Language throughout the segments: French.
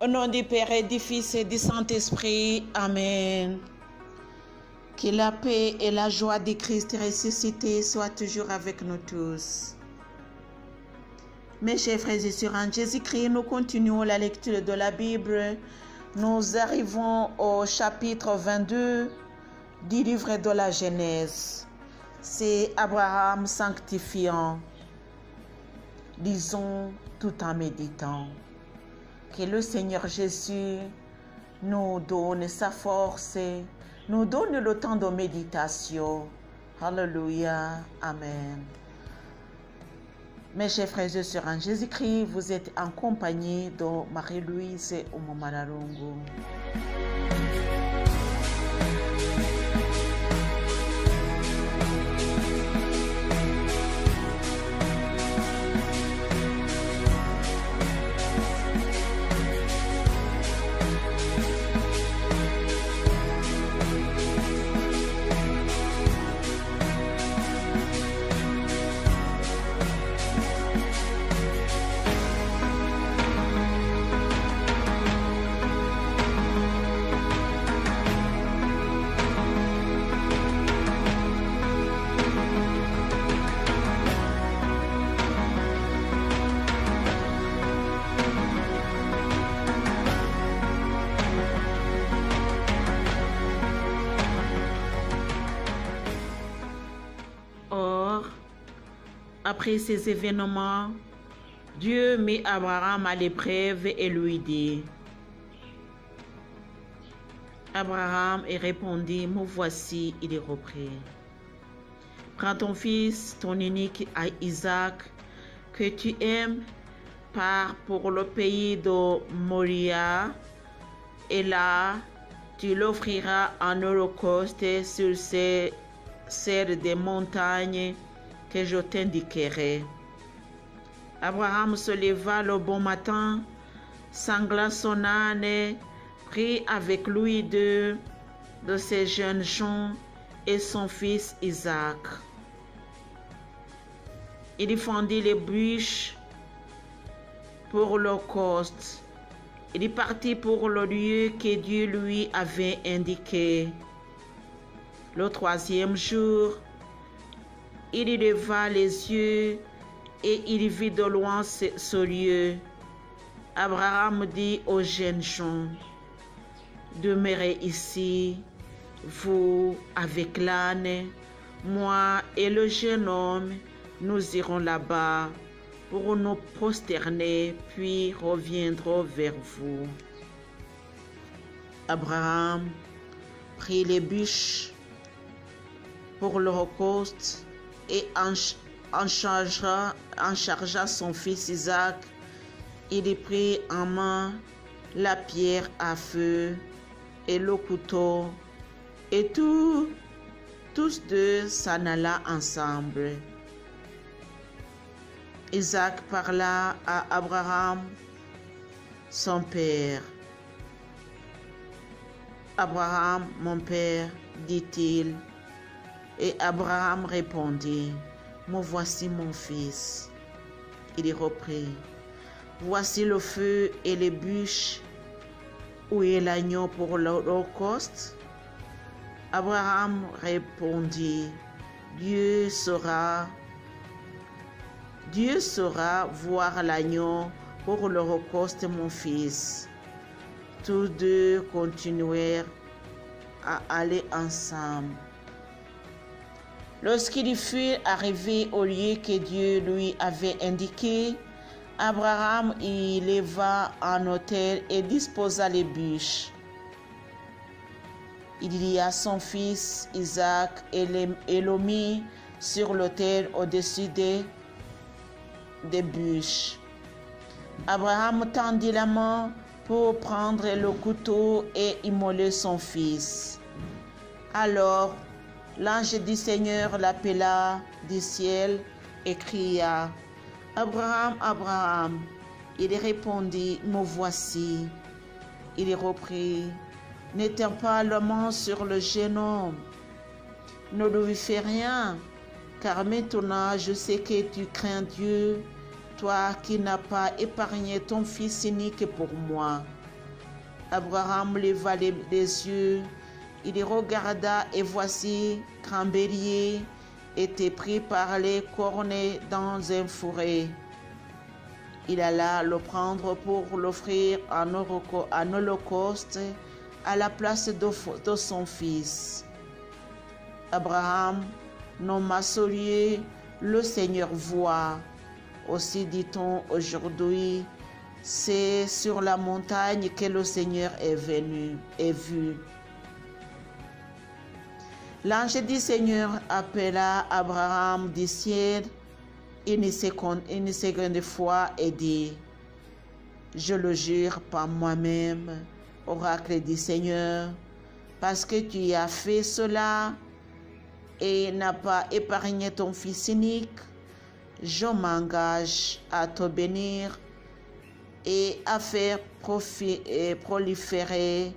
Au nom du Père et du Fils et du Saint-Esprit. Amen. Que la paix et la joie du Christ ressuscité soient toujours avec nous tous. Mes chers frères et sœurs en Jésus-Christ, nous continuons la lecture de la Bible. Nous arrivons au chapitre 22 du livre de la Genèse. C'est Abraham sanctifiant. Lisons tout en méditant. Que le Seigneur Jésus nous donne sa force, nous donne le temps de méditation. Alléluia. Amen. Mes chers frères et sœurs en Jésus-Christ, vous êtes en compagnie de Marie-Louise Omomalalongo. Après ces événements, Dieu mit Abraham à l'épreuve et lui dit: Abraham répondit: me voici. Il reprit: prends ton fils, ton unique Isaac, que tu aimes, pars pour le pays de Moria, et là, tu l'offriras en holocauste sur celle des montagnes que je t'indiquerai. Abraham se leva le bon matin, sangla son âne, prit avec lui deux de ses jeunes gens et son fils Isaac. Il fendit les bûches pour l'holocauste. Il partit pour le lieu que Dieu lui avait indiqué. Le troisième jour, il leva les yeux et il vit de loin ce lieu. Abraham dit aux jeunes gens: demeurez ici, vous avec l'âne, moi et le jeune homme, nous irons là-bas pour nous prosterner, puis reviendrons vers vous. Abraham prit les bûches pour l'holocauste et en chargea son fils Isaac. Il prit en main la pierre à feu et le couteau, et tous deux s'en alla ensemble. Isaac parla à Abraham, son père. Abraham, mon père, dit-il. Et Abraham répondit: me voici mon fils. Il reprit: voici le feu et les bûches. Où est l'agneau pour l'holocauste? Abraham répondit: Dieu saura voir l'agneau pour l'holocauste, mon fils. Tous deux continuèrent à aller ensemble. Lorsqu'il fut arrivé au lieu que Dieu lui avait indiqué, Abraham y leva un autel et disposa les bûches. Il lia son fils Isaac et le mit sur l'autel au-dessus des bûches. Abraham tendit la main pour prendre le couteau et immoler son fils. Alors, l'ange du Seigneur l'appela du ciel et cria: Abraham, Abraham. Il répondit: me voici. Il reprit: n'éteins pas la main sur le jeune homme, ne lui fais rien, car maintenant je sais que tu crains Dieu, toi qui n'as pas épargné ton fils unique pour moi. Abraham leva les yeux, il regarda et voici qu'un bélier était pris par les cornes dans un fourré. Il alla le prendre pour l'offrir en holocauste à la place de son fils. Abraham nomma ce lieu le Seigneur voit. Aussi dit-on aujourd'hui, c'est sur la montagne que le Seigneur est vu. L'ange du Seigneur appela Abraham du ciel une seconde fois et dit, je le jure par moi-même, oracle du Seigneur, parce que tu as fait cela et n'as pas épargné ton fils unique, je m'engage à te bénir et à faire proliférer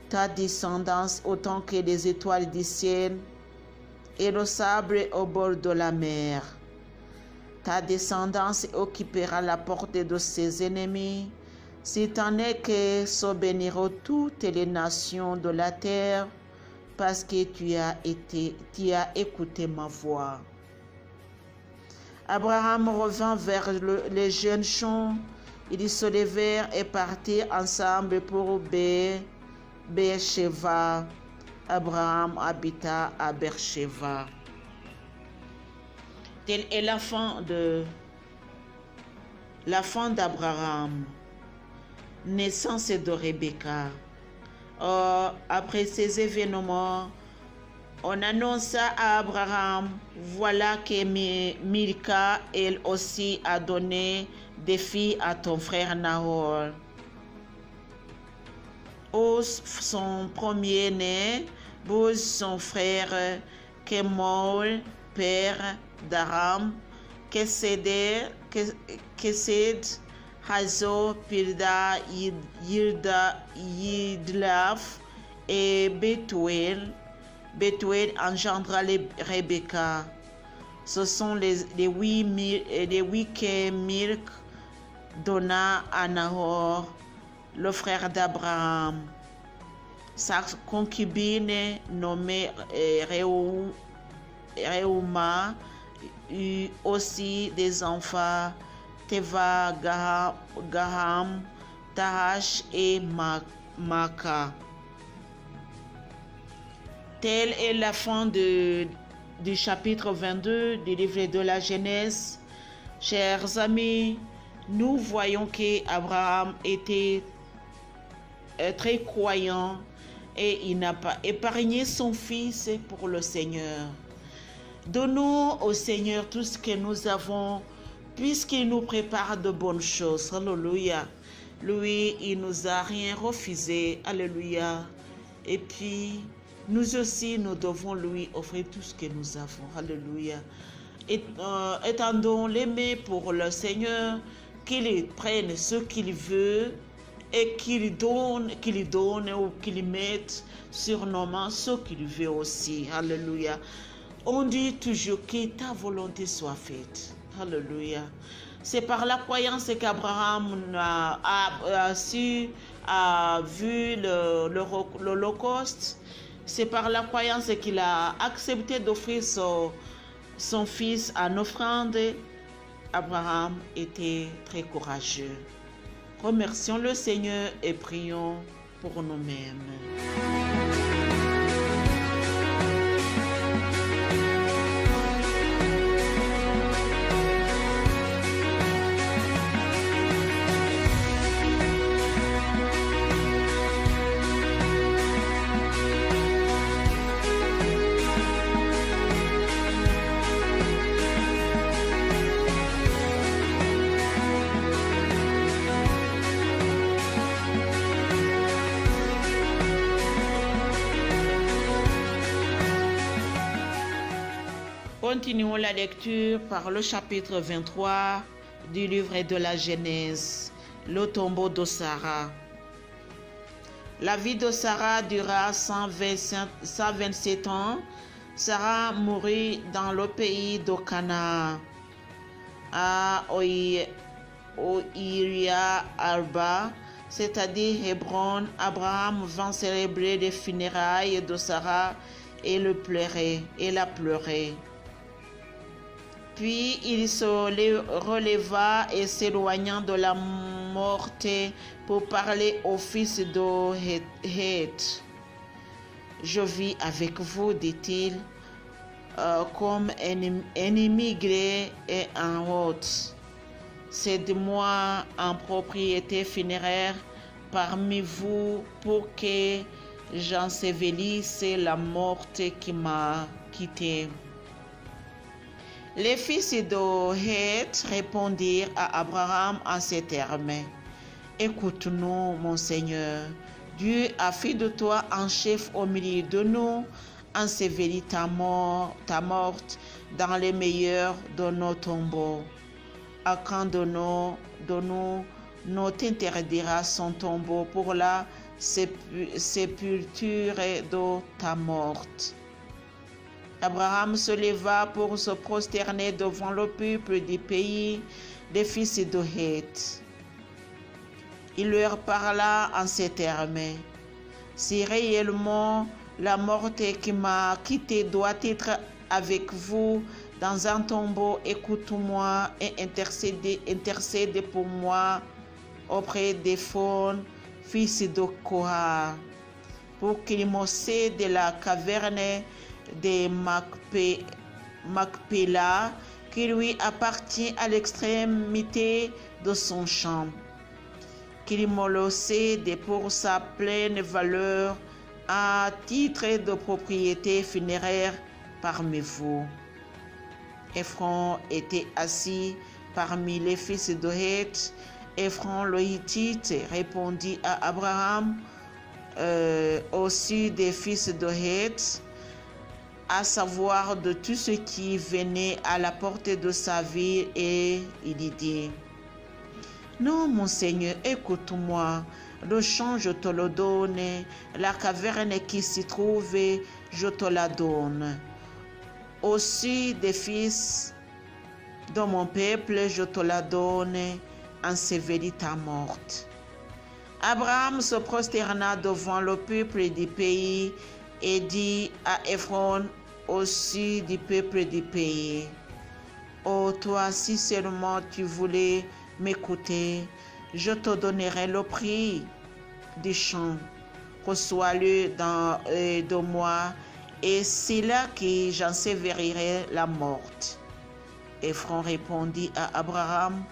ta descendance autant que les étoiles du ciel et le sable au bord de la mer. Ta descendance occupera la portée de ses ennemis, si tant est que se béniront toutes les nations de la terre, parce que tu as écouté ma voix. Abraham revint vers les jeunes champs, ils se levèrent et partirent ensemble pour Beersheba. Abraham habita à Beersheba. Telle est la fin d'Abraham, naissance de Rebecca. Or, après ces événements, on annonça à Abraham, voilà que Milka, elle aussi, a donné des filles à ton frère Nahor. Uz, son premier-né, Bouz, son frère, Kemoul, père d'Aram, Kesed, Hazo, Pilda, Yidlaf et Bethuel. Bethuel engendra Rebecca. Ce sont les huit que Milk donna à Nahor, le frère d'Abraham. Sa concubine nommée Reuma eut aussi des enfants, Teva, Gaham, Tahash et Maka. Telle est la fin du chapitre 22 du livre de la Genèse. Chers amis, nous voyons qu'Abraham était très croyant et il n'a pas épargné son fils pour le Seigneur. Donnons au Seigneur tout ce que nous avons, puisqu'il nous prépare de bonnes choses. Alléluia. Lui, il nous a rien refusé. Alléluia. Et puis, nous aussi, nous devons lui offrir tout ce que nous avons. Alléluia. Étendons les mains pour le Seigneur, qu'il prenne ce qu'il veut et qu'il donne ou qu'il mette sur nos mains ce qu'il veut aussi. Alléluia. On dit toujours que ta volonté soit faite. Alléluia. C'est par la croyance qu'Abraham a vu l'Holocauste. C'est par la croyance qu'il a accepté d'offrir son fils en offrande. Abraham était très courageux. Remercions le Seigneur et prions pour nous-mêmes. Continuons la lecture par le chapitre 23 du livre de la Genèse, le tombeau de Sarah. La vie de Sarah dura 127 ans. Sarah mourut dans le pays de Canaan, à Oïria Arba. c'est-à-dire Hébron, Abraham vint célébrer les funérailles de Sarah et la pleurait. Puis il se releva et s'éloigna de la morte pour parler au fils de Heth. Je vis avec vous, dit-il, comme un immigré et un hôte. Cède-moi en propriété funéraire parmi vous pour que j'ensevelisse la morte qui m'a quitté. Les fils de Heth répondirent à Abraham en ces termes. Écoute-nous, mon Seigneur. Dieu a fait de toi un chef au milieu de nous, ensevelis ta morte dans les meilleurs de nos tombeaux. À quand de nous t'interdira son tombeau pour la sépulture de ta morte. Abraham se leva pour se prosterner devant le peuple du pays des fils de Heth. Il leur parla en ces termes. Si réellement la morte qui m'a quitté doit être avec vous dans un tombeau, écoute-moi et intercède pour moi auprès d'Éphron, fils de Korah, pour qu'il me cède la caverne de Macpéla qui lui appartient à l'extrémité de son champ, qu'il me le cède pour sa pleine valeur à titre de propriété funéraire parmi vous. Éphron était assis parmi les fils de Heth. Éphron le Hittite répondit à Abraham au sud des fils de Heth, à savoir de tout ce qui venait à la portée de sa ville, et il dit: Non, mon Seigneur, écoute-moi. Le champ, je te le donne. La caverne qui s'y trouve, je te la donne. Au sud des fils de mon peuple, je te la donne. Ensevelis ta morte. Abraham se prosterna devant le peuple du pays et dit à Éphron, au sud du peuple du pays: Oh, toi, si seulement tu voulais m'écouter, je te donnerai le prix du champ. Reçois-le de moi, et c'est là que j'ensevelirai la morte. Éphron répondit à Abraham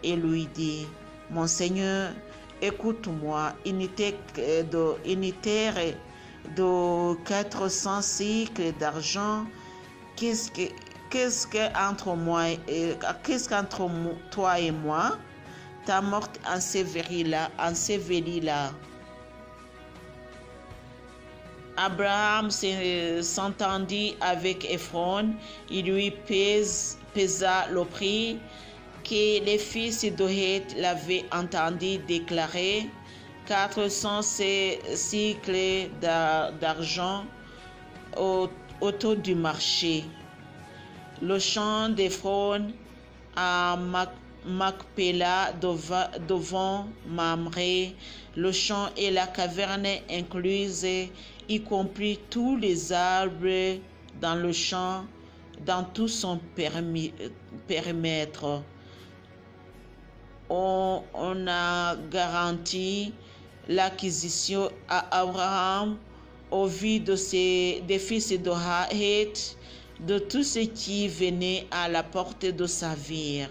et lui dit: Mon Seigneur, écoute-moi, unité de 400 cycles d'argent, qu'est-ce qu'entre toi et moi? Ta morte ensevelis-la. Abraham s'entendit avec Éphron, il lui pesa le prix que les fils de Heth l'avaient entendu déclarer, 400 cycles d'argent autour du marché. Le champ d'Éphron à Macpéla devant Mamré, le champ et la caverne incluses, y compris tous les arbres dans le champ, dans tout son périmètre. On a garanti l'acquisition à Abraham au vu des fils de Heth, de tout ce qui venait à la portée de sa ville.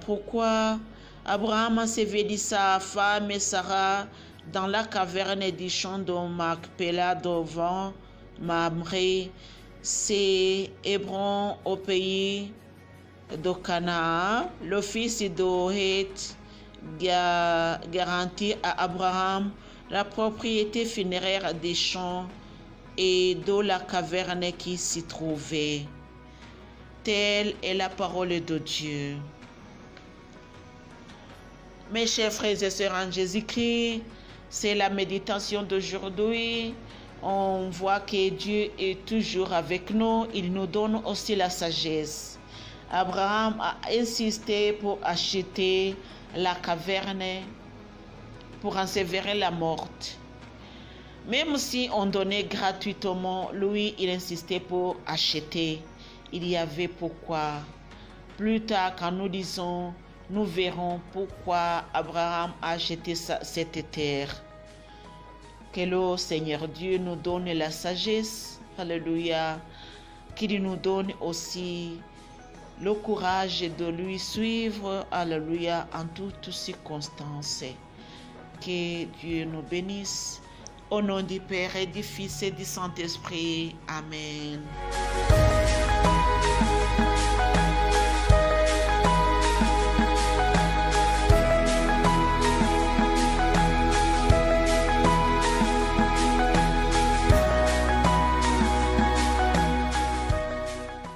Pourquoi Abraham ensevelit sa femme Sarah dans la caverne du champ de Macpéla devant Mamré, c'est Hébron au pays de Canaan. Le fils de Heth garantit à Abraham la propriété funéraire des champs et de la caverne qui s'y trouvait. Telle est la parole de Dieu. Mes chers frères et sœurs en Jésus-Christ, c'est la méditation d'aujourd'hui. On voit que Dieu est toujours avec nous. Il nous donne aussi la sagesse. Abraham a insisté pour acheter la caverne pour enseverer la morte. Même si on donnait gratuitement, lui, il insistait pour acheter. Il y avait pourquoi. Plus tard, quand nous lisons, nous verrons pourquoi Abraham a acheté cette terre. Que le Seigneur Dieu nous donne la sagesse, alléluia, qu'il nous donne aussi le courage de lui suivre, alléluia, en toutes circonstances. Que Dieu nous bénisse. Au nom du Père et du Fils et du Saint-Esprit. Amen.